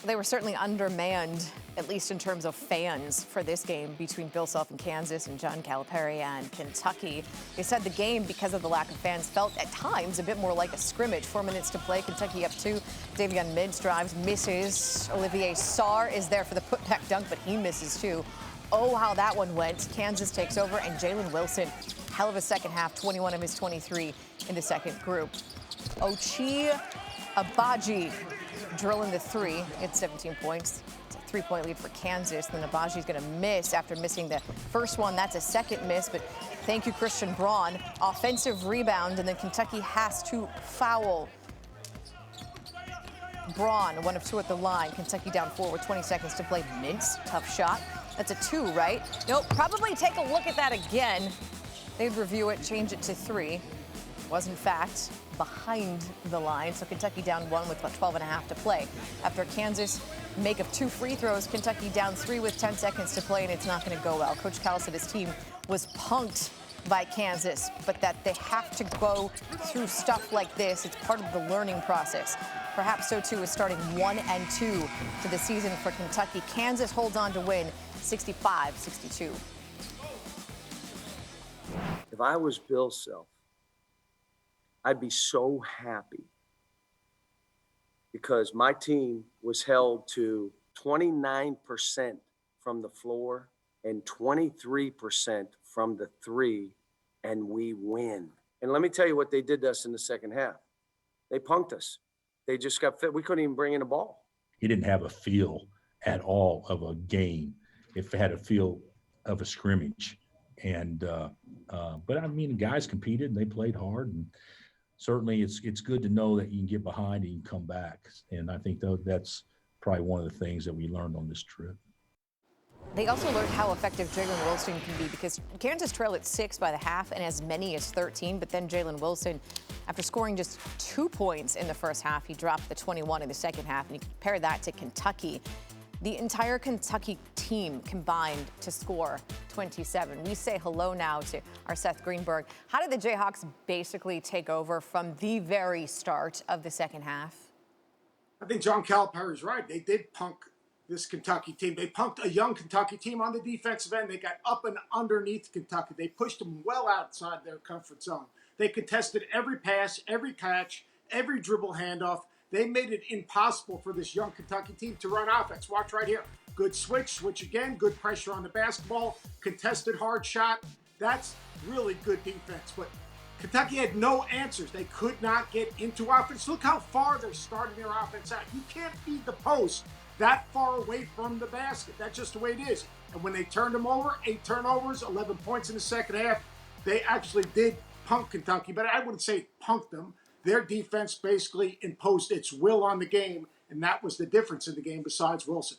They were certainly undermanned, at least in terms of fans, for this game between Bill Self in Kansas and John Calipari and Kentucky. They said the game, because of the lack of fans, felt at times a bit more like a scrimmage. 4 minutes to play. Kentucky up 2. Davion Mintz drives, misses. Olivier Sarr is there for the putback dunk, but he misses too. Oh, how that one went. Kansas takes over, and Jalen Wilson, hell of a second half, 21 of his 23 in the second group. Ochai Agbaji drilling the three. It's 17 points. It's a 3-point lead for Kansas. Then Agbaji's going to miss after missing the first one. That's a second miss, but thank you, Christian Braun. Offensive rebound, and then Kentucky has to foul. Braun, 1 of 2 at the line. Kentucky down 4 with 20 seconds to play. Mintz, tough shot. That's a 2, right? Nope, probably take a look at that again. They'd review it, change it to 3. Was in fact behind the line, so Kentucky down 1 with about 12 and a half to play. After Kansas make of 2 free throws, Kentucky down 3 with 10 seconds to play, and it's not going to go well. Coach Cal said his team was punked by Kansas, but that they have to go through stuff like this. It's part of the learning process. Perhaps so too is starting 1-2 to the season for Kentucky. Kansas holds on to win 65-62. If I was Bill Self, I'd be so happy because my team was held to 29% from the floor and 23% from the 3, and we win. And let me tell you what they did to us in the second half. They punked us. They just got fit. We couldn't even bring in a ball. He didn't have a feel at all of a game. It had a feel of a scrimmage. And but I mean, the guys competed and they played hard, and certainly it's good to know that you can get behind and you can come back. And I think that's probably one of the things that we learned on this trip. They also learned how effective Jalen Wilson can be, because Kansas trailed at 6 by the half and as many as 13, but then Jalen Wilson, after scoring just 2 points in the first half, he dropped the 21 in the second half. And you compare that to Kentucky. The entire Kentucky team combined to score 27. We say hello now to our Seth Greenberg. How did the Jayhawks basically take over from the very start of the second half? I think John Calipari is right. They did punk this Kentucky team. They punked a young Kentucky team on the defensive end. They got up and underneath Kentucky. They pushed them well outside their comfort zone. They contested every pass, every catch, every dribble handoff. They made it impossible for this young Kentucky team to run offense. Watch right here. Good switch again, good pressure on the basketball, contested hard shot. That's really good defense. But Kentucky had no answers. They could not get into offense. Look how far they're starting their offense out. You can't feed the post that far away from the basket. That's just the way it is. And when they turned them over, 8 turnovers, 11 points in the second half, they actually did punk Kentucky, but I wouldn't say punked them. Their defense basically imposed its will on the game, and that was the difference in the game besides Wilson.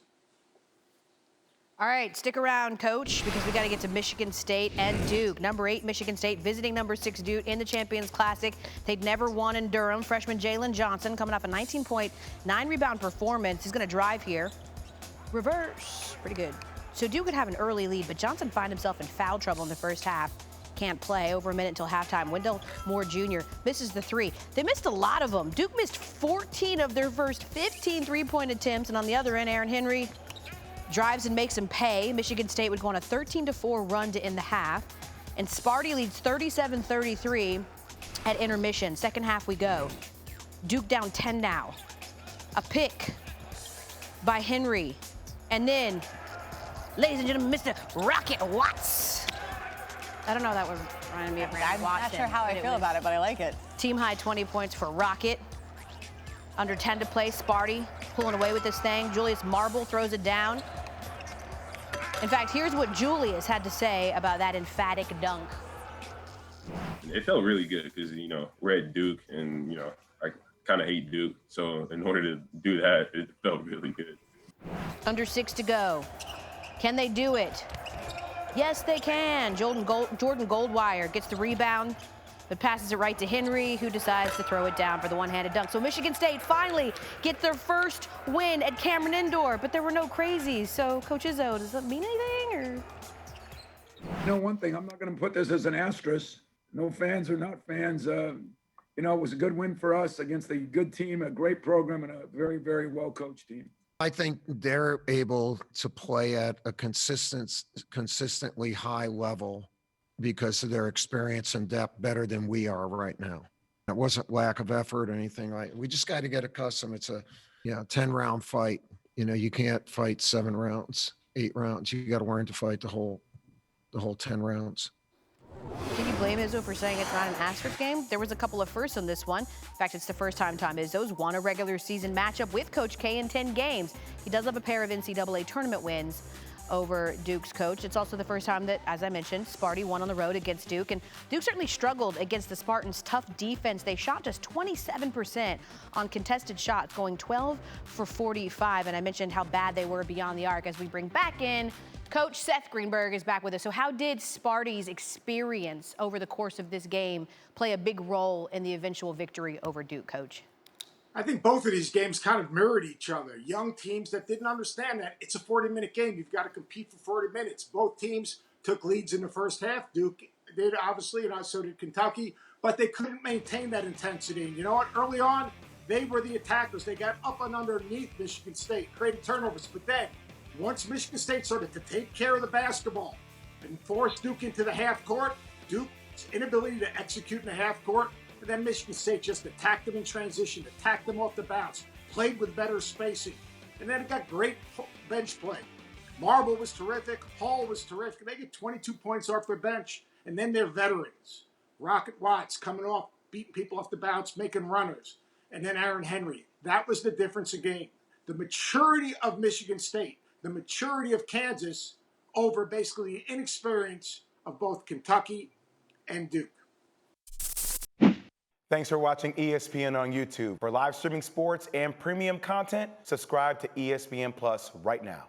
All right, stick around, Coach, because we got to get to Michigan State and Duke. Number 8, Michigan State, visiting number 6, Duke, in the Champions Classic. They'd never won in Durham. Freshman Jalen Johnson coming off a 19-point, 9-rebound performance. He's going to drive here. Reverse. Pretty good. So Duke would have an early lead, but Johnson find himself in foul trouble in the first half. Can't play. Over a minute until halftime. Wendell Moore Jr. misses the 3. They missed a lot of them. Duke missed 14 of their first 15 3-point attempts, and on the other end, Aaron Henry drives and makes him pay. Michigan State would go on a 13-4 run to end the half, and Sparty leads 37-33 at intermission. Second half we go. Duke down 10 now. A pick by Henry, and then, ladies and gentlemen, Mr. Rocket Watts. I don't know, that would remind me of Randy Watson. I'm not sure how I feel about it, but I like it. Team high 20 points for Rocket. Under 10 to play, Sparty pulling away with this thing. Julius Marble throws it down. In fact, here's what Julius had to say about that emphatic dunk. It felt really good because, we're at Duke and, I kind of hate Duke. So in order to do that, it felt really good. Under 6 to go. Can they do it? Yes, they can. Jordan Goldwire gets the rebound, but passes it right to Henry, who decides to throw it down for the one-handed dunk. So Michigan State finally gets their first win at Cameron Indoor, but there were no crazies. So, Coach Izzo, does that mean anything? Or? One thing, I'm not going to put this as an asterisk. No fans or not fans. It was a good win for us against a good team, a great program, and a very, very well-coached team. I think they're able to play at a consistently high level because of their experience and depth better than we are right now. It wasn't lack of effort or anything like. We just got to get accustomed. It's a 10-round fight. You can't fight 7 rounds, 8 rounds. You got to learn to fight the whole 10 rounds. Can you blame Izzo for saying it's not an asterisk game? There was a couple of firsts on this one. In fact, it's the first time Tom Izzo's won a regular season matchup with Coach K in 10 games. He does have a pair of NCAA tournament wins over Duke's coach. It's also the first time that, as I mentioned, Sparty won on the road against Duke. And Duke certainly struggled against the Spartans' tough defense. They shot just 27% on contested shots, going 12 for 45. And I mentioned how bad they were beyond the arc. As we bring back in, Coach Seth Greenberg is back with us. So how did Sparty's experience over the course of this game play a big role in the eventual victory over Duke, Coach? I think both of these games kind of mirrored each other. Young teams that didn't understand that it's a 40-minute game. You've got to compete for 40 minutes. Both teams took leads in the first half. Duke did, obviously, and so did Kentucky, but they couldn't maintain that intensity. And you know what? Early on, they were the attackers. They got up and underneath Michigan State, created turnovers. But then, once Michigan State started to take care of the basketball and force Duke into the half court, Duke's inability to execute in the half court, and then Michigan State just attacked them in transition, attacked them off the bounce, played with better spacing. And then it got great bench play. Marble was terrific. Hall was terrific. They get 22 points off their bench. And then their veterans. Rocket Watts coming off, beating people off the bounce, making runners. And then Aaron Henry. That was the difference again. The maturity of Michigan State, the maturity of Kansas over basically the inexperience of both Kentucky and Duke. Thanks for watching ESPN on YouTube. For live streaming sports and premium content, subscribe to ESPN Plus right now.